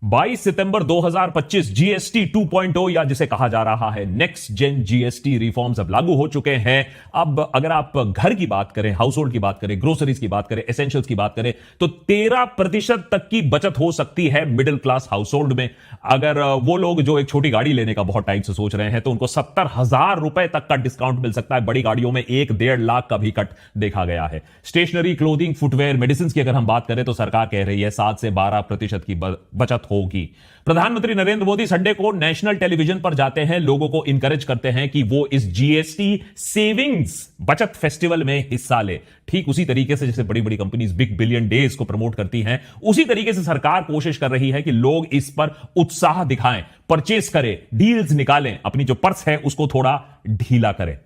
22 सितंबर 2025 GST 2.0 या जिसे कहा जा रहा है नेक्स्ट जेन जीएसटी रिफॉर्म्स अब लागू हो चुके हैं। अब अगर आप घर की बात करें, हाउस होल्ड की बात करें, ग्रोसरीज की बात करें, एसेंशियल्स की बात करें, तो 13% तक की बचत हो सकती है मिडिल क्लास हाउस होल्ड में। अगर वो लोग जो एक छोटी गाड़ी लेने का बहुत टाइम से सोच रहे हैं तो उनको 70,000 रुपए तक का डिस्काउंट मिल सकता है। बड़ी गाड़ियों में 1-1.5 लाख का भी कट देखा गया है। स्टेशनरी, क्लोथिंग, फुटवेयर, मेडिसिन की अगर हम बात करें तो सरकार कह रही है 7 से 12% की बचत होगी। प्रधानमंत्री नरेंद्र मोदी संडे को नेशनल टेलीविजन पर जाते हैं, लोगों को इंकरेज करते हैं कि वो इस जीएसटी सेविंग्स बचत फेस्टिवल में हिस्सा ले। ठीक उसी तरीके से जैसे बड़ी बड़ी कंपनीज बिग बिलियन डेज को प्रमोट करती हैं, उसी तरीके से सरकार कोशिश कर रही है कि लोग इस पर उत्साह दिखाएं, परचेस करें, डील्स निकालें, अपनी जो पर्स है उसको थोड़ा ढीला करें।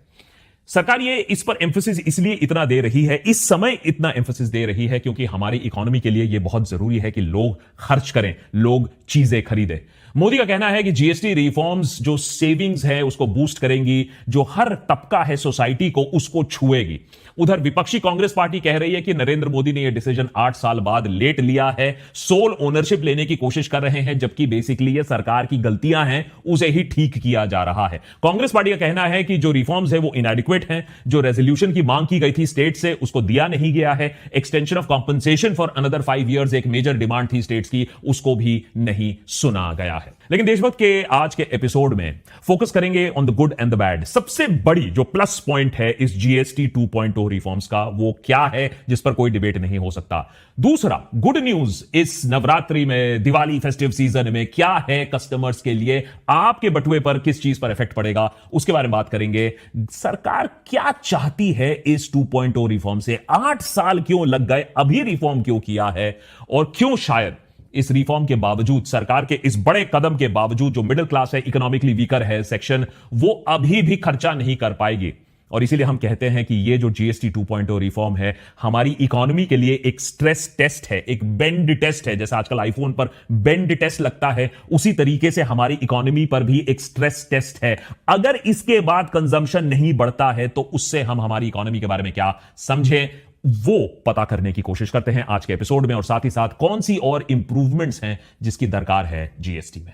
सरकार ये इस पर एम्फेसिस इसलिए इतना दे रही है, इस समय इतना एम्फेसिस दे रही है क्योंकि हमारी इकोनॉमी के लिए यह बहुत जरूरी है कि लोग खर्च करें, लोग चीजें खरीदें। मोदी का कहना है कि जीएसटी रिफॉर्म्स जो सेविंग्स है उसको बूस्ट करेंगी, जो हर तबका है सोसाइटी को उसको छुएगी। उधर विपक्षी कांग्रेस पार्टी कह रही है कि नरेंद्र मोदी ने यह डिसीजन 8 साल बाद लेट लिया है, सोल ओनरशिप लेने की कोशिश कर रहे हैं, जबकि बेसिकली ये सरकार की गलतियां हैं, उसे ही ठीक किया जा रहा है। कांग्रेस पार्टी का कहना है कि जो रिफॉर्म्स है वो इनएडिक्वेट हैं, जो रेजोल्यूशन की मांग की गई थी स्टेट से उसको दिया नहीं गया है। Extension of compensation for another 5 years एक मेजर डिमांड थी स्टेट्स की, उसको भी नहीं सुना गया है। लेकिन देशभक्त के आज के एपिसोड में फोकस करेंगे on the good and the bad. सबसे बड़ी जो प्लस पॉइंट है इस जीएसटी 2.0 रिफॉर्म्स का वो क्या है जिस पर कोई डिबेट नहीं हो सकता। दूसरा गुड न्यूज इस नवरात्रि में, दिवाली फेस्टिव सीजन में क्या है कस्टमर्स के लिए, आपके बटुए पर किस चीज पर इफेक्ट पड़ेगा उसके बारे में बात करेंगे। सरकार क्या चाहती है इस 2.0 रिफॉर्म से, 8 साल क्यों लग गए, अभी रिफॉर्म क्यों किया है, और क्यों शायद इस रिफॉर्म के बावजूद, सरकार के इस बड़े कदम के बावजूद जो मिडिल क्लास है, इकोनॉमिकली वीकर है सेक्शन, वो अभी भी खर्चा नहीं कर पाएगी। और इसीलिए हम कहते हैं कि ये जो जीएसटी 2.0 रिफॉर्म है हमारी इकोनॉमी के लिए एक स्ट्रेस टेस्ट है, एक बेंड टेस्ट है। जैसे आजकल आईफोन पर बेंड टेस्ट लगता है, उसी तरीके से हमारी इकोनॉमी पर भी एक स्ट्रेस टेस्ट है। अगर इसके बाद कंजम्पशन नहीं बढ़ता है तो उससे हम हमारी इकोनॉमी के बारे में क्या समझें, वो पता करने की कोशिश करते हैं आज के एपिसोड में। और साथ ही साथ कौन सी और इंप्रूवमेंट्स हैं जिसकी दरकार है जीएसटी में।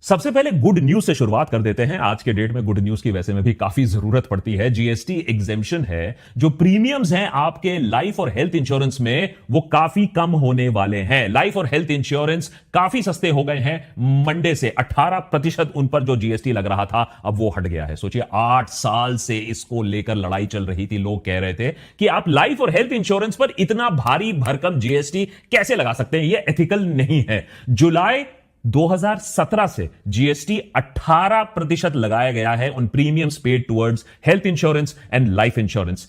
सबसे पहले गुड न्यूज से शुरुआत कर देते हैं। आज के डेट में गुड न्यूज की वैसे में भी काफी जरूरत पड़ती है। जीएसटी एग्जेम्पशन है, जो प्रीमियम्स हैं आपके लाइफ और हेल्थ इंश्योरेंस में वो काफी कम होने वाले हैं। लाइफ और हेल्थ इंश्योरेंस काफी सस्ते हो गए हैं मंडे से। 18% उन पर जो जीएसटी लग रहा था अब वो हट गया है। सोचिए 8 साल से इसको लेकर लड़ाई चल रही थी। लोग कह रहे थे कि आप लाइफ और हेल्थ इंश्योरेंस पर इतना भारी भरकम जीएसटी कैसे लगा सकते हैं, ये एथिकल नहीं है। जुलाई 2017 से जीएसटी 18% लगाया गया है on premiums paid towards health insurance and life insurance.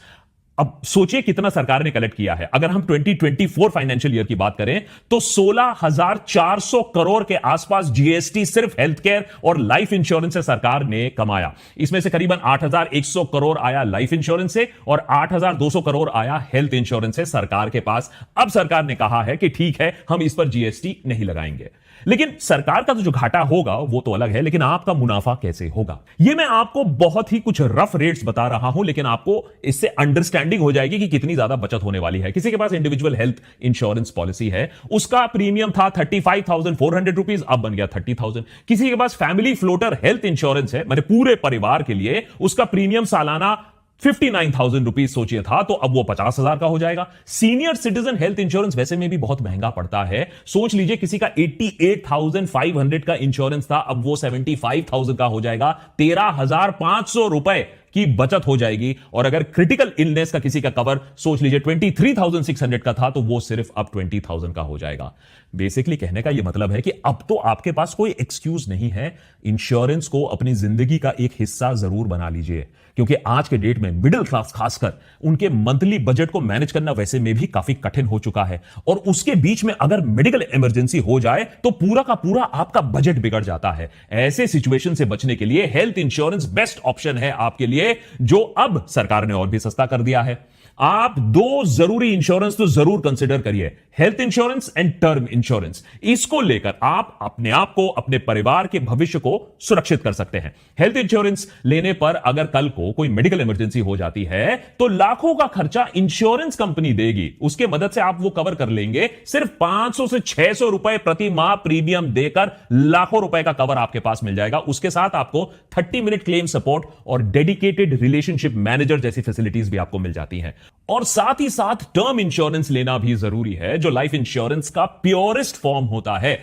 अब सोचिए कितना सरकार ने कलेक्ट किया है। अगर हम 2024 फाइनेंशियल ईयर की बात करें तो 16,400 करोड़ के आसपास जीएसटी सिर्फ हेल्थ केयर और लाइफ इंश्योरेंस से सरकार ने कमाया। इसमें से करीबन 8,100 करोड़ आया लाइफ इंश्योरेंस से और 8,200 करोड़ आया हेल्थ इंश्योरेंस से सरकार के पास। अब सरकार ने कहा है कि ठीक है, हम इस पर जीएसटी नहीं लगाएंगे। लेकिन सरकार का तो जो घाटा होगा वो तो अलग है, लेकिन आपका मुनाफा कैसे होगा, ये मैं आपको बहुत ही कुछ रफ रेट्स बता रहा हूं, लेकिन आपको इससे अंडरस्टैंडिंग हो जाएगी कि कितनी ज्यादा बचत होने वाली है। किसी के पास इंडिविजुअल हेल्थ इंश्योरेंस पॉलिसी है, उसका प्रीमियम था 35,400 रुपीज, अब बन गया 30,000। किसी के पास फैमिली फ्लोटर हेल्थ इंश्योरेंस है, मतलब पूरे परिवार के लिए, उसका प्रीमियम सालाना 59,000 रुपीज सोचिए था, तो अब वो 50,000 का हो जाएगा। सीनियर सिटीजन हेल्थ इंश्योरेंस वैसे में भी बहुत महंगा पड़ता है। सोच लीजिए किसी का 88,500 का इंश्योरेंस था, अब वो 75,000 का हो जाएगा। 13,500 रुपए की बचत हो जाएगी। और अगर क्रिटिकल इलनेस का किसी का कवर सोच लीजिए 23,600 का था, तो वो सिर्फ अब 20,000 का हो जाएगा। बेसिकली कहने का यह मतलब है कि अब तो आपके पास कोई एक्सक्यूज नहीं है। इंश्योरेंस को अपनी जिंदगी का एक हिस्सा जरूर बना लीजिए, क्योंकि आज के डेट में मिडिल क्लास खासकर उनके मंथली बजट को मैनेज करना वैसे में भी काफी कठिन हो चुका है। और उसके बीच में अगर मेडिकल इमरजेंसी हो जाए तो पूरा का पूरा आपका बजट बिगड़ जाता है। ऐसे सिचुएशन से बचने के लिए हेल्थ इंश्योरेंस बेस्ट ऑप्शन है आपके लिए, जो अब सरकार ने और भी सस्ता कर दिया है। आप दो जरूरी इंश्योरेंस तो जरूर कंसिडर करिए, health insurance and term insurance. इसको लेकर आप अपने आप को, अपने परिवार के भविष्य को सुरक्षित कर सकते हैं। हेल्थ इंश्योरेंस लेने पर अगर कल को कोई मेडिकल इमरजेंसी हो जाती है तो लाखों का खर्चा इंश्योरेंस कंपनी देगी। उसके मदद से आप वो कवर कर लेंगे। सिर्फ 500 से 600 रुपए प्रति माह प्रीमियम देकर लाखों रुपए का कवर आपके पास मिल जाएगा। उसके साथ आपको 30 मिनट क्लेम सपोर्ट और डेडिकेटेड रिलेशनशिप मैनेजर जैसी फैसिलिटीज भी आपको मिल जाती हैं। और साथ ही साथ टर्म इंश्योरेंस लेना भी जरूरी है, जो लाइफ इंश्योरेंस का प्योरेस्ट फॉर्म होता है।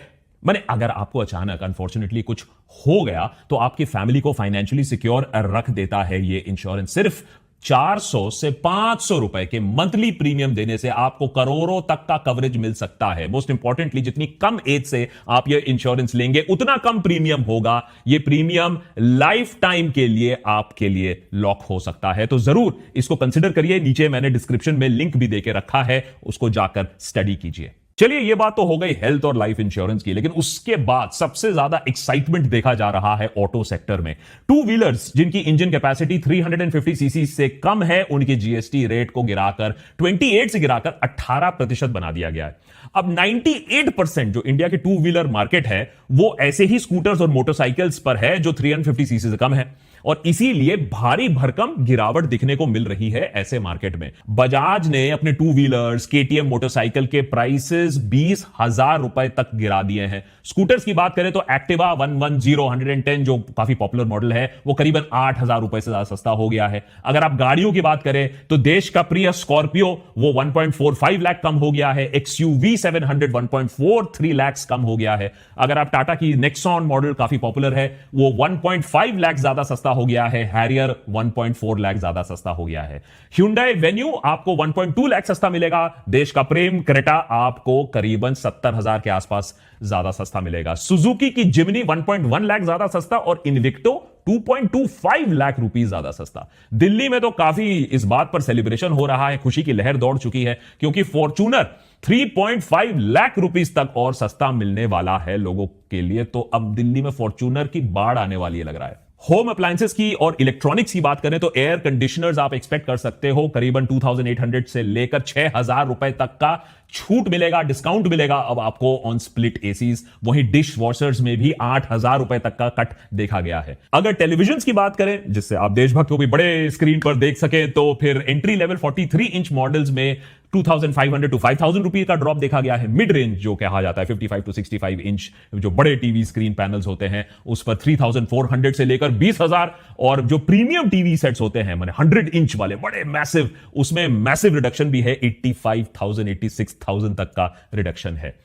माने अगर आपको अचानक अनफॉर्चुनेटली कुछ हो गया तो आपकी फैमिली को फाइनेंशियली सिक्योर रख देता है ये इंश्योरेंस। सिर्फ 400 से 500 रुपए के मंथली प्रीमियम देने से आपको करोड़ों तक का कवरेज मिल सकता है। मोस्ट इंपॉर्टेंटली, जितनी कम एज से आप ये इंश्योरेंस लेंगे उतना कम प्रीमियम होगा। ये प्रीमियम लाइफ टाइम के लिए आपके लिए लॉक हो सकता है। तो जरूर इसको कंसिडर करिए। नीचे मैंने डिस्क्रिप्शन में लिंक भी देके रखा है, उसको जाकर स्टडी कीजिए। चलिए, ये बात तो हो गई हेल्थ और लाइफ इंश्योरेंस की, लेकिन उसके बाद सबसे ज्यादा एक्साइटमेंट देखा जा रहा है ऑटो सेक्टर में। टू व्हीलर्स जिनकी इंजन कैपेसिटी 350 सीसी से कम है, उनकी जीएसटी रेट को गिराकर 28 से गिराकर 18% बना दिया गया है। अब 98% जो इंडिया के टू व्हीलर मार्केट है वो ऐसे ही स्कूटर्स और मोटरसाइकिल्स पर है जो 350 सीसी से कम है, और इसीलिए भारी भरकम गिरावट दिखने को मिल रही है ऐसे मार्केट में। बजाज ने अपने टू व्हीलर्स, केटीएम मोटरसाइकिल के प्राइसेस 20,000 रुपए तक गिरा दिए हैं। स्कूटर्स की बात करें तो एक्टिवा 110 110 जो काफी पॉपुलर मॉडल है वो करीबन 8,000 रुपए से ज्यादा सस्ता हो गया है। अगर आप गाड़ियों की बात करें तो देश का प्रिय स्कॉर्पियो वो 1.45 लाख कम हो गया है। एक्सयूवी 700 1.43 लाख कम हो गया है। अगर आप टाटा की नेक्सॉन मॉडल काफी पॉपुलर है वो 1.5 लाख ज्यादा सस्ता हो गया है। हैरियर 1.4 लाख ज्यादा सस्ता हो गया है। Hyundai वेन्यू आपको 1.2 लाख सस्ता मिलेगा। देश का प्रेम क्रेटा आपको करीबन 70,000 के आसपास ज्यादा सस्ता मिलेगा। सुजुकी की जिमनी 1.1 लाख ज्यादा सस्ता और इन्विक्टो 2.25 लाख रुपीस ज्यादा सस्ता। दिल्ली में तो काफी इस बात पर सेलिब्रेशन हो रहा है, खुशी की लहर दौड़ चुकी है, क्योंकि फॉर्च्यूनर 3.5 लाख रुपीस तक और सस्ता मिलने वाला है लोगों के लिए। तो अब दिल्ली में फॉर्च्यूनर की बाढ़ आने वाली है लग रहा है। होम अप्लायंसेस की और इलेक्ट्रॉनिक्स की बात करें तो एयर कंडीशनर्स आप एक्सपेक्ट कर सकते हो करीबन 2,800 से लेकर 6,000 रुपए तक का छूट मिलेगा, डिस्काउंट मिलेगा अब आपको ऑन स्प्लिट एसीज। वहीं डिश वॉशर्स में भी 8,000 रुपए तक का कट देखा गया है। अगर टेलीविजन की बात करें जिससे आप देशभक्त को भी बड़े स्क्रीन पर देख सके तो फिर एंट्री लेवल 43 इंच मॉडल्स में 2,500 टू 5,000 रुपए का ड्रॉप देखा गया है। मिड रेंज जो कहा जाता है 55 टू 65 इंच जो बड़े टीवी स्क्रीन पैनल्स होते हैं उस पर 3,400 से लेकर 20,000, और जो प्रीमियम टीवी सेट्स होते हैं माने 100 इंच वाले बड़े मैसिव, उसमें मैसिव रिडक्शन भी है, 85,000 86,000 तक का रिडक्शन है।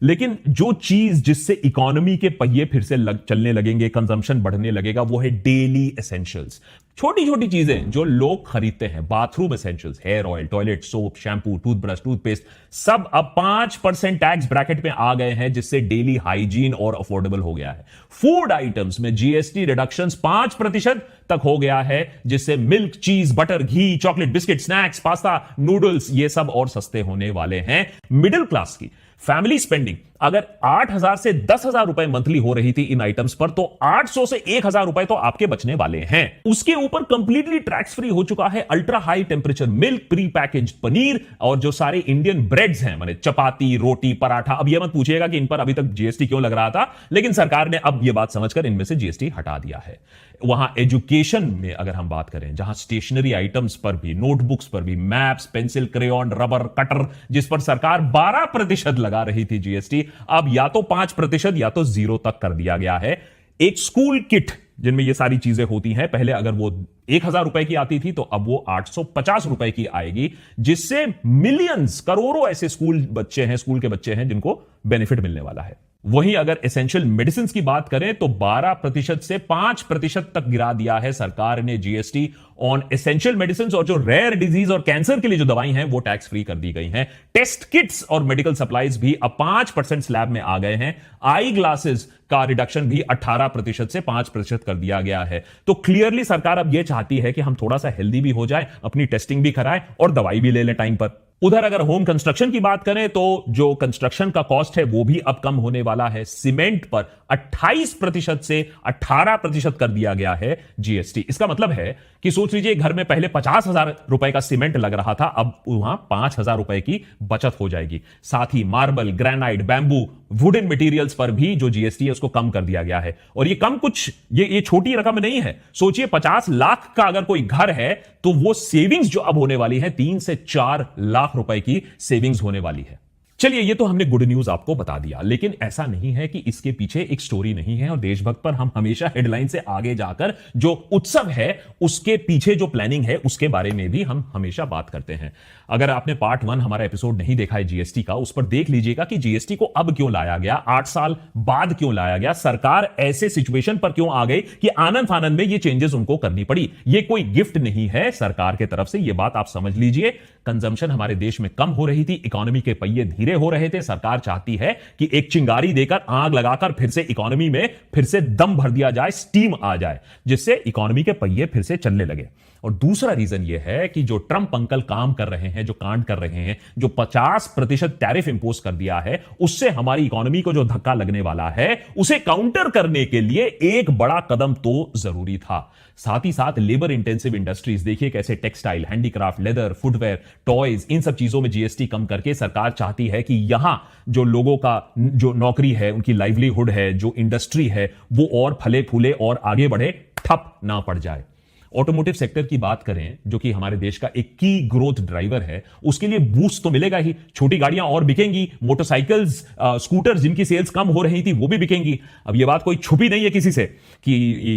लेकिन जो चीज जिससे इकोनॉमी के पहिए फिर से चलने लगेंगे, कंजम्पशन बढ़ने लगेगा, वो है डेली एसेंशियल्स। छोटी छोटी चीजें जो लोग खरीदते हैं, bathroom essentials, hair oil, toilet soap, shampoo, toothbrush, toothpaste, सब अब 5% टैक्स ब्रैकेट में आ गए हैं, जिससे डेली हाइजीन और अफोर्डेबल हो गया है। फूड आइटम्स में जीएसटी रिडक्शन 5% तक हो गया है, जिससे milk, cheese, butter, ghee, chocolate, biscuit, snacks, pasta, noodles ये सब और सस्ते होने वाले हैं। मिडिल क्लास की फैमिली स्पेंडिंग अगर 8,000 से 10,000 रुपए मंथली हो रही थी इन आइटम्स पर, तो 800 से 1,000 रुपए तो आपके बचने वाले हैं। उसके ऊपर कंप्लीटली टैक्स फ्री हो चुका है ultra high temperature milk, pre package paneer और जो सारे इंडियन ब्रेड्स हैं, माने चपाती, रोटी, पराठा। अब यह मत पूछिएगा कि इन पर अभी तक जीएसटी क्यों लग रहा था, लेकिन सरकार ने अब यह बात समझकर इनमें से जीएसटी हटा दिया है। वहां एजुकेशन में अगर हम बात करें, जहां स्टेशनरी आइटम्स पर भी, नोटबुक्स पर भी, maps, pencil, crayon, rubber, cutter, जिस पर सरकार 12% लगा रही थी जीएसटी, अब या तो 5% या तो 0 तक कर दिया गया है। एक स्कूल किट जिनमें ये सारी चीजें होती हैं, पहले अगर वो 1,000 रुपए की आती थी तो अब वो 850 रुपए की आएगी, जिससे मिलियंस, करोड़ों ऐसे स्कूल के बच्चे हैं जिनको बेनिफिट मिलने वाला है। वहीं अगर एसेंशियल मेडिसिन की बात करें तो 12% से 5% तक गिरा दिया है सरकार ने जीएसटी ऑन एसेंशियल मेडिसिन, और जो रेयर डिजीज और कैंसर के लिए जो दवाई हैं वो टैक्स फ्री कर दी गई हैं। टेस्ट किट्स और मेडिकल सप्लाईज भी अब 5% स्लैब में आ गए हैं। आई ग्लासेस का रिडक्शन भी 18% से 5% कर दिया गया है। तो क्लियरली सरकार अब यह चाहती है कि हम थोड़ा सा हेल्दी भी हो जाए, अपनी टेस्टिंग भी कराएं और दवाई भी ले लें टाइम पर। उधर अगर होम कंस्ट्रक्शन की बात करें तो जो कंस्ट्रक्शन का कॉस्ट है वो भी अब कम होने वाला है। सीमेंट पर 28% से 18% कर दिया गया है जीएसटी। इसका मतलब है कि सोच लीजिए घर में पहले 50,000 रुपए का सीमेंट लग रहा था, अब वहां 5,000 रुपए की बचत हो जाएगी। साथ ही marble, granite, bamboo, wooden materials पर भी जो जीएसटी है उसको कम कर दिया गया है। और ये कम कुछ, ये छोटी रकम नहीं है। सोचिए 50 लाख का अगर कोई घर है तो वो सेविंग्स जो अब होने वाली है 3 से 4 लाख रुपए की सेविंग्स होने वाली है। चलिए, ये तो हमने गुड न्यूज आपको बता दिया, लेकिन ऐसा नहीं है कि इसके पीछे एक स्टोरी नहीं है। और देशभक्त पर हम हमेशा हेडलाइन से आगे जाकर जो उत्सव है उसके पीछे जो प्लानिंग है उसके बारे में भी हम हमेशा बात करते हैं। अगर आपने पार्ट 1 हमारा एपिसोड नहीं देखा है जीएसटी का, उस पर देख लीजिएगा कि जीएसटी को अब क्यों लाया गया, 8 साल बाद क्यों लाया गया, सरकार ऐसे सिचुएशन पर क्यों आ गई कि आनंद फानंद में ये चेंजेस उनको करनी पड़ी। ये कोई गिफ्ट नहीं है सरकार की तरफ से, ये बात आप समझ लीजिए। कंजम्पशन हमारे देश में कम हो रही थी, इकोनॉमी के पहिए धीरे हो रहे थे। सरकार चाहती है कि एक चिंगारी देकर, आग लगाकर फिर से इकोनॉमी में फिर से दम भर दिया जाए, स्टीम आ जाए, जिससे इकोनॉमी के पहिए फिर से चलने लगे। और दूसरा रीजन यह है कि जो ट्रंप अंकल काम कर रहे हैं, जो कांड कर रहे हैं, जो 50% टैरिफ इंपोज कर दिया है, उससे हमारी इकोनॉमी को जो धक्का लगने वाला है उसे काउंटर करने के लिए एक बड़ा कदम तो जरूरी था। साथ ही साथ लेबर इंटेंसिव इंडस्ट्रीज देखिए कैसे textile, handicraft, leather, footwear, toys, इन सब चीजों में जीएसटी कम करके सरकार चाहती है कि यहां जो लोगों का जो नौकरी है, उनकी लाइवलीहुड है, जो इंडस्ट्री है, वो और फले फूले और आगे बढ़े, ठप ना पड़ जाए। ऑटोमोटिव सेक्टर की बात करें जो कि हमारे देश का एक की ग्रोथ ड्राइवर है, उसके लिए बूस्ट तो मिलेगा ही। छोटी गाड़ियां और बिकेंगी, मोटरसाइकिल्स, स्कूटर जिनकी सेल्स कम हो रही थी वो भी बिकेंगी। अब ये बात कोई छुपी नहीं है किसी से कि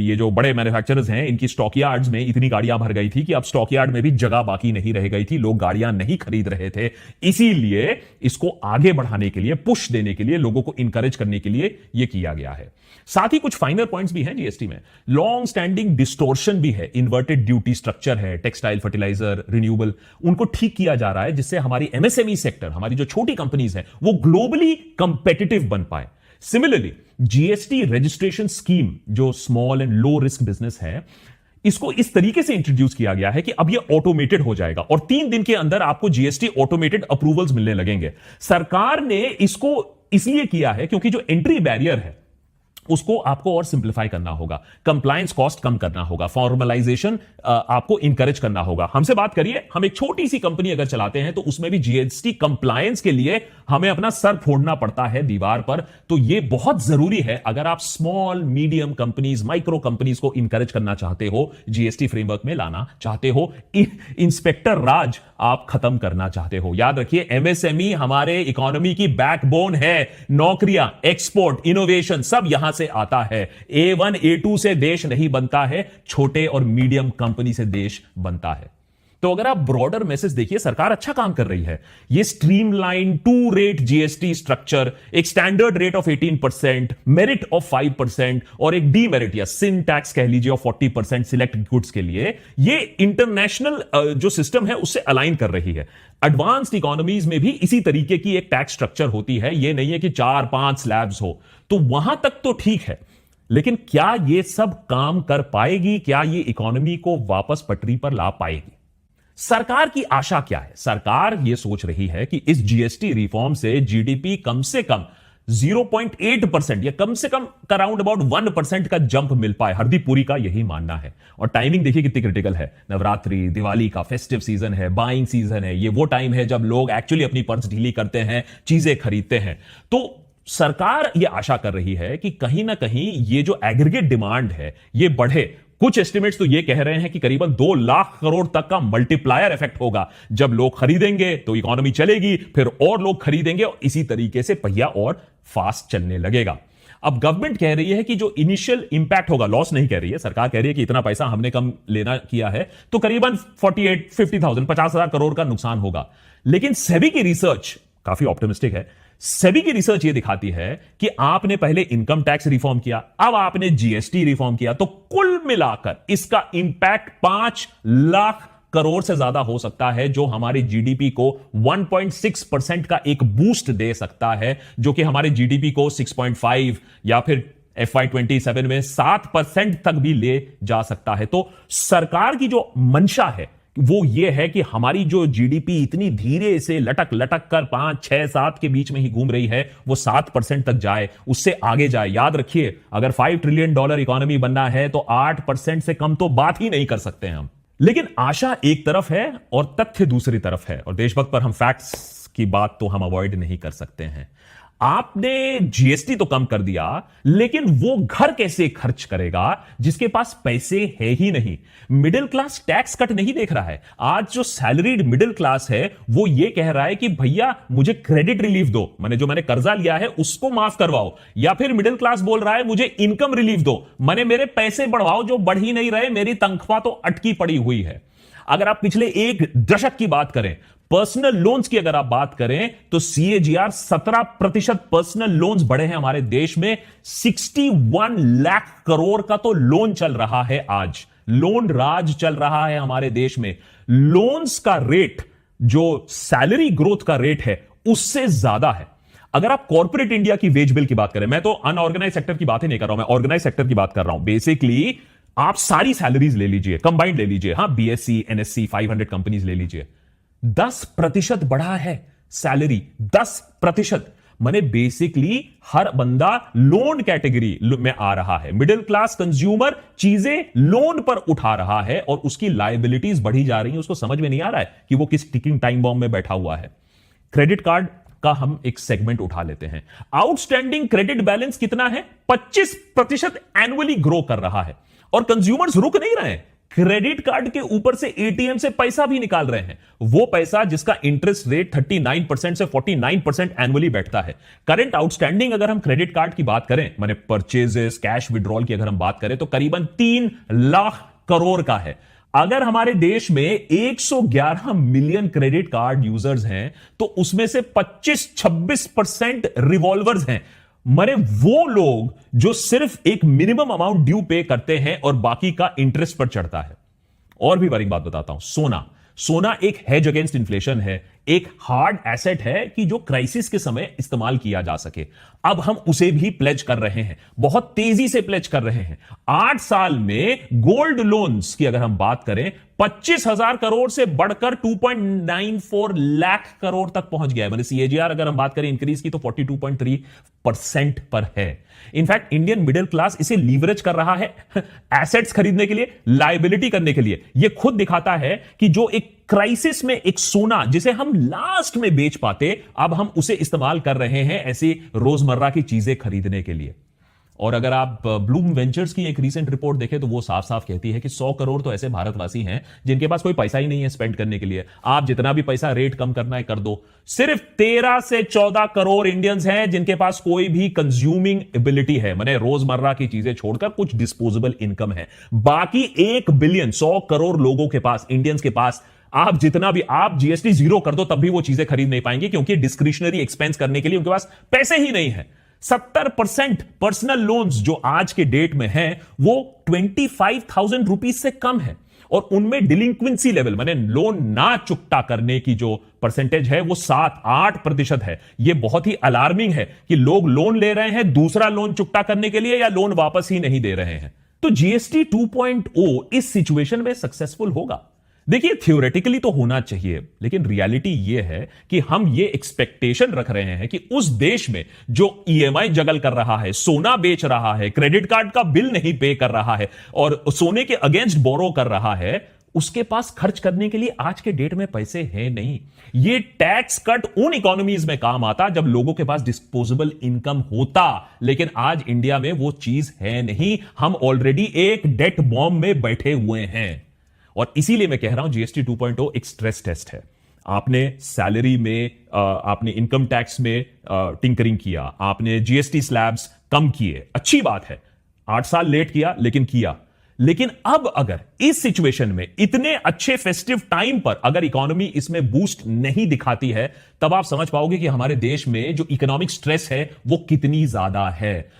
ये जो बड़े मैन्युफैक्चरर्स हैं इनकी स्टॉक यार्ड्स में इतनी गाड़ियां भर गई थी कि अब स्टॉक यार्ड में भी जगह बाकी नहीं रह गई थी, लोग गाड़ियां नहीं खरीद रहे थे। इसीलिए इसको आगे बढ़ाने के लिए, पुश देने के लिए, लोगों को इंकरेज करने के लिए यह किया गया है। साथ ही कुछ फाइनल पॉइंट्स भी हैं जीएसटी में। लॉन्ग स्टैंडिंग डिस्टोर्शन भी है, इन्वर्टेड ड्यूटी स्ट्रक्चर है, टेक्सटाइल, फर्टिलाइजर, रिन्यूएबल, उनको ठीक किया जा रहा है जिससे हमारी एमएसएमई सेक्टर, हमारी जो छोटी कंपनीज हैं, वो ग्लोबली कंपेटिटिव बन पाए। सिमिलरली जीएसटी रजिस्ट्रेशन स्कीम जो small and low risk business है, इसको इस तरीके से इंट्रोड्यूस किया गया है कि अब ये ऑटोमेटेड हो जाएगा और 3 दिन के अंदर आपको जीएसटी ऑटोमेटेड अप्रूवल्स मिलने लगेंगे। सरकार ने इसको इसलिए किया है क्योंकि जो एंट्री बैरियर है उसको आपको और सिंप्लीफाई करना होगा, कंप्लायंस कॉस्ट कम करना होगा, फॉर्मलाइजेशन आपको इंकरेज करना होगा। हमसे बात करिए, हम एक छोटी सी कंपनी अगर चलाते हैं तो उसमें भी जीएसटी कंप्लायंस के लिए हमें अपना सर फोड़ना पड़ता है दीवार पर। तो यह बहुत जरूरी है अगर आप small medium companies, micro companies को इंकरेज करना चाहते हो, जीएसटी फ्रेमवर्क में लाना चाहते हो, इंस्पेक्टर राज आप खत्म करना चाहते हो। याद रखिए, एमएसएमई हमारे इकोनॉमी की बैकबोन है। नौकरियां, एक्सपोर्ट, इनोवेशन सब यहां से आता है। A1 A2 से देश नहीं बनता है, छोटे और मीडियम कंपनी से देश बनता है। तो अगर आप ब्रॉडर मैसेज देखिए, सरकार अच्छा काम कर रही है। ये स्ट्रीमलाइन 2 रेट जीएसटी स्ट्रक्चर, एक standard rate of 18%, merit of 5% और एक डीमेरिट या सिन टैक्स कह लीजिए ऑफ 40% सिलेक्ट गुड्स के लिए, ये इंटरनेशनल जो सिस्टम है उससे अलाइन कर रही है। एडवांस्ड इकोनॉमीज में भी इसी तरीके की एक टैक्स स्ट्रक्चर होती है। ये नहीं है कि 4-5 स्लैब्स हो, तो वहां तक तो ठीक है, लेकिन क्या ये सब काम कर पाएगी? क्या ये इकोनॉमी को वापस पटरी पर ला पाएगी? सरकार की आशा क्या है? सरकार यह सोच रही है कि इस जीएसटी रिफॉर्म से जीडीपी कम से कम 0.8% या कम से कम अराउंड अबाउट 1% का जंप मिल पाए। हरदीप पुरी का यही मानना है। और टाइमिंग देखिए कितनी क्रिटिकल है। नवरात्रि, दिवाली का फेस्टिव सीजन है, बाइंग सीजन है। ये वो टाइम है जब लोग एक्चुअली अपनी पर्स ढीली करते हैं, चीजें खरीदते हैं। तो सरकार यह आशा कर रही है कि कहीं ना कहीं ये जो एग्रीगेट डिमांड है ये बढ़े। कुछ एस्टिमेट्स तो ये कह रहे हैं कि करीबन 2 लाख करोड़ तक का मल्टीप्लायर इफेक्ट होगा। जब लोग खरीदेंगे तो इकोनॉमी चलेगी, फिर और लोग खरीदेंगे और इसी तरीके से पहिया और फास्ट चलने लगेगा। अब गवर्नमेंट कह रही है कि जो इनिशियल इंपैक्ट होगा, लॉस नहीं कह रही है सरकार, कह रही है कि इतना पैसा हमने कम लेना किया है तो करीबन 50,000 करोड़ का नुकसान होगा। लेकिन सेबी की रिसर्च काफी ऑप्टिमिस्टिक है। सेबी की रिसर्च यह दिखाती है कि आपने पहले इनकम टैक्स रिफॉर्म किया, अब आपने जीएसटी रिफॉर्म किया, तो कुल मिलाकर इसका इंपैक्ट 5 लाख करोड़ से ज्यादा हो सकता है, जो हमारी जीडीपी को 1.6% का एक बूस्ट दे सकता है, जो कि हमारे जीडीपी को 6.5 या फिर FY27 में 7% तक भी ले जा सकता है। तो सरकार की जो मंशा है वो ये है कि हमारी जो जीडीपी इतनी धीरे से लटक लटक कर 5, 6, 7 के बीच में ही घूम रही है, वो 7% तक जाए, उससे आगे जाए। याद रखिए, अगर $5 ट्रिलियन इकोनॉमी बनना है तो 8% से कम तो बात ही नहीं कर सकते हैं हम। लेकिन आशा एक तरफ है और तथ्य दूसरी तरफ है, और देशभक्त पर हम फैक्ट्स की बात तो हम अवॉइड नहीं कर सकते हैं। आपने जीएसटी तो कम कर दिया, लेकिन वो घर कैसे खर्च करेगा जिसके पास पैसे है ही नहीं? मिडिल क्लास टैक्स कट नहीं देख रहा है। आज जो सैलरीड मिडिल क्लास है वो ये कह रहा है कि भैया मुझे क्रेडिट रिलीफ दो, मैंने कर्जा लिया है उसको माफ करवाओ। या फिर मिडिल क्लास बोल रहा है मुझे इनकम रिलीफ दो, मेरे पैसे बढ़वाओ जो बढ़ ही नहीं रहे, मेरी तनख्वाह तो अटकी पड़ी हुई है। अगर आप पिछले एक दशक की बात करें, पर्सनल लोन्स की अगर आप बात करें, तो CAGR 17% पर्सनल लोन्स बढ़े हैं हमारे देश में। 61 लाख करोड़ का तो लोन चल रहा है आज, लोन राज चल रहा है हमारे देश में। लोन्स का रेट जो सैलरी ग्रोथ का रेट है उससे ज्यादा है। अगर आप कॉर्पोरेट इंडिया की वेज बिल की बात करें, मैं तो अनऑर्गेनाइज सेक्टर की बात ही नहीं कर रहा हूं, मैं ऑर्गेनाइज सेक्टर की बात कर रहा हूं। बेसिकली आप सारी सैलरीज ले लीजिए, कंबाइंड ले लीजिए, हाँ, BSE NSE 500 कंपनीज ले लीजिए, 10% बढ़ा है सैलरी, 10%। बेसिकली हर बंदा लोन कैटेगरी में आ रहा है। मिडिल क्लास कंज्यूमर चीजें लोन पर उठा रहा है और उसकी लायबिलिटीज बढ़ी जा रही है। उसको समझ में नहीं आ रहा है कि वो किस टिकिंग टाइम बॉम्ब में बैठा हुआ है। क्रेडिट कार्ड का हम एक सेगमेंट उठा लेते हैं। आउटस्टैंडिंग क्रेडिट बैलेंस कितना है? 25% एनुअली ग्रो कर रहा है और कंज्यूमर्स रुक नहीं रहे हैं। क्रेडिट कार्ड के ऊपर से ATM से पैसा भी निकाल रहे हैं, वो पैसा जिसका इंटरेस्ट रेट 39% से 49% एनुअली बैठता है। करंट आउटस्टैंडिंग अगर हम क्रेडिट कार्ड की बात करें, परचेजेस, कैश विड्रॉल की अगर हम बात करें, तो करीबन 3 लाख करोड़ का है। अगर हमारे देश में 111 मिलियन क्रेडिट कार्ड यूजर्स हैं, तो उसमें से 25-26% रिवॉल्वर्स हैं। वो लोग जो सिर्फ एक मिनिमम अमाउंट ड्यू पे करते हैं और बाकी का इंटरेस्ट पर चढ़ता है। और भी बड़ी बात बताता हूं, सोना एक हेज अगेंस्ट इन्फ्लेशन है, एक हार्ड एसेट है कि जो क्राइसिस के समय इस्तेमाल किया जा सके। अब हम उसे भी प्लेज कर रहे हैं, बहुत तेजी से प्लेज कर रहे हैं। 8 साल में गोल्ड लोन्स की अगर हम बात करें, 25,000 करोड़ से बढ़कर 2.94 लाख करोड़ तक पहुंच गया है। CAGR अगर हम बात करें इंक्रीज की, तो 42.3% पर है। इनफैक्ट इंडियन मिडिल क्लास इसे लीवरेज कर रहा है एसेट्स खरीदने के लिए, लायबिलिटी करने के लिए। यह खुद दिखाता है कि जो एक क्राइसिस में एक सोना जिसे हम लास्ट में बेच पाते, अब हम उसे इस्तेमाल कर रहे हैं ऐसी रोजमर्रा की चीजें खरीदने के लिए। और अगर आप ब्लूम वेंचर्स की एक रीसेंट रिपोर्ट देखें, तो वो साफ साफ कहती है कि 100 करोड़ तो ऐसे भारतवासी हैं जिनके पास कोई पैसा ही नहीं है स्पेंड करने के लिए। आप जितना भी पैसा रेट कम करना है कर दो। सिर्फ 13 से 14 करोड़ इंडियंस हैं जिनके पास कोई भी कंज्यूमिंग एबिलिटी है, रोजमर्रा की चीजें छोड़कर कुछ डिस्पोजेबल इनकम है। बाकी 1 बिलियन 100 करोड़ लोगों के पास, इंडियंस के पास, आप जितना भी आप जीएसटी 0 कर दो तब भी वो चीजें खरीद नहीं पाएंगे, क्योंकि डिस्क्रिशनरी एक्सपेंस करने के लिए उनके पास पैसे ही नहीं है। 70% पर्सनल लोन्स जो आज के डेट में हैं, वो 25,000 रुपीज से कम है, और उनमें डिलिंक्वेंसी लेवल, लोन ना चुकता करने की जो परसेंटेज है, वो 7-8% है। यह बहुत ही अलार्मिंग है कि लोग लोन ले रहे हैं दूसरा लोन चुकता करने के लिए, या लोन वापस ही नहीं दे रहे हैं। तो जीएसटी 2.0 इस सिचुएशन में सक्सेसफुल होगा। देखिए, थियोरेटिकली तो होना चाहिए, लेकिन रियलिटी यह है कि हम ये एक्सपेक्टेशन रख रहे हैं कि उस देश में जो EMI जगल कर रहा है, सोना बेच रहा है, क्रेडिट कार्ड का बिल नहीं पे कर रहा है और सोने के अगेंस्ट बोरो कर रहा है, उसके पास खर्च करने के लिए आज के डेट में पैसे हैं नहीं। ये टैक्स कट उन इकोनॉमीज में काम आता जब लोगों के पास डिस्पोजेबल इनकम होता, लेकिन आज इंडिया में वो चीज है नहीं। हम ऑलरेडी एक डेट बॉम्ब में बैठे हुए हैं, और इसीलिए मैं कह रहा हूं जीएसटी 2.0 एक स्ट्रेस टेस्ट है। आपने सैलरी में, आपने इनकम टैक्स में टिंकरिंग किया, आपने जीएसटी स्लैब्स कम किए, अच्छी बात है। 8 साल लेट किया, लेकिन किया। लेकिन अब अगर इस सिचुएशन में, इतने अच्छे फेस्टिव टाइम पर अगर इकोनॉमी इसमें बूस्ट नहीं दिखाती है, तब आप समझ पाओगे कि हमारे देश में जो इकोनॉमिक स्ट्रेस है वो कितनी ज्यादा है।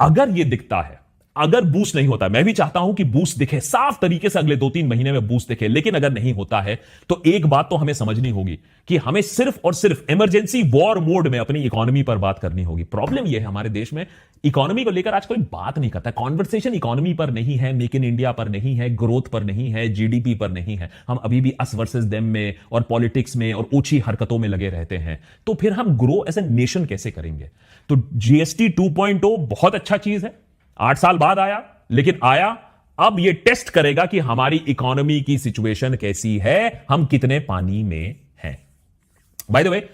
अगर यह दिखता है, अगर बूस्ट नहीं होता, मैं भी चाहता हूं कि बूस्ट दिखे साफ तरीके से, अगले 2-3 महीने में बूस्ट दिखे, लेकिन अगर नहीं होता है तो एक बात तो हमें समझनी होगी कि हमें सिर्फ और सिर्फ इमरजेंसी वॉर मोड में अपनी इकोनॉमी पर बात करनी होगी। प्रॉब्लम यह है हमारे देश में इकोनॉमी को लेकर आज कोई बात नहीं करता, कॉन्वर्सेशन इकोनॉमी पर नहीं है, मेक इन इंडिया पर नहीं है, ग्रोथ पर नहीं है, जीडीपी पर नहीं है। हम अभी भी अस वर्सेस देम में और पॉलिटिक्स में और ऊंची हरकतों में लगे रहते हैं। तो फिर हम ग्रो एज ए नेशन कैसे करेंगे? तो जीएसटी 2.0 बहुत अच्छा चीज है, 8 साल बाद आया, लेकिन आया। अब यह टेस्ट करेगा कि हमारी इकोनॉमी की सिचुएशन कैसी है, हम कितने पानी में हैं। बाय द वे,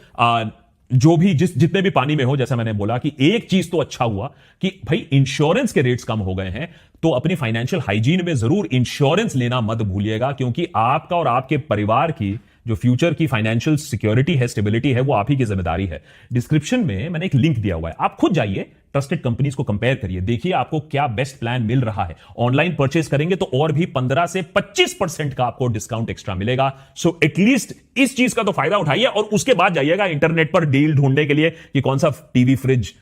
जो भी जितने भी पानी में हो, जैसा मैंने बोला कि एक चीज तो अच्छा हुआ कि भाई इंश्योरेंस के रेट्स कम हो गए हैं, तो अपनी फाइनेंशियल हाइजीन में जरूर इंश्योरेंस लेना मत भूलिएगा, क्योंकि आपका और आपके परिवार की जो फ्यूचर की फाइनेंशियल सिक्योरिटी है, स्टेबिलिटी है, वो आप ही की जिम्मेदारी है। डिस्क्रिप्शन में मैंने एक लिंक दिया हुआ है, आप खुद जाइए, ट्रस्टेड कंपनीज को कंपेयर करिए, देखिए आपको क्या बेस्ट प्लान मिल रहा है। ऑनलाइन परचेज करेंगे तो और भी 15 से 25% का आपको डिस्काउंट एक्स्ट्रा मिलेगा। सो एटलीस्ट इस चीज का तो फायदा उठाइए, और उसके बाद जाइएगा इंटरनेट पर डील ढूंढने के लिए कि कौन सा टीवी, फ्रिज,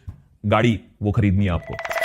गाड़ी वो खरीदनी है आपको।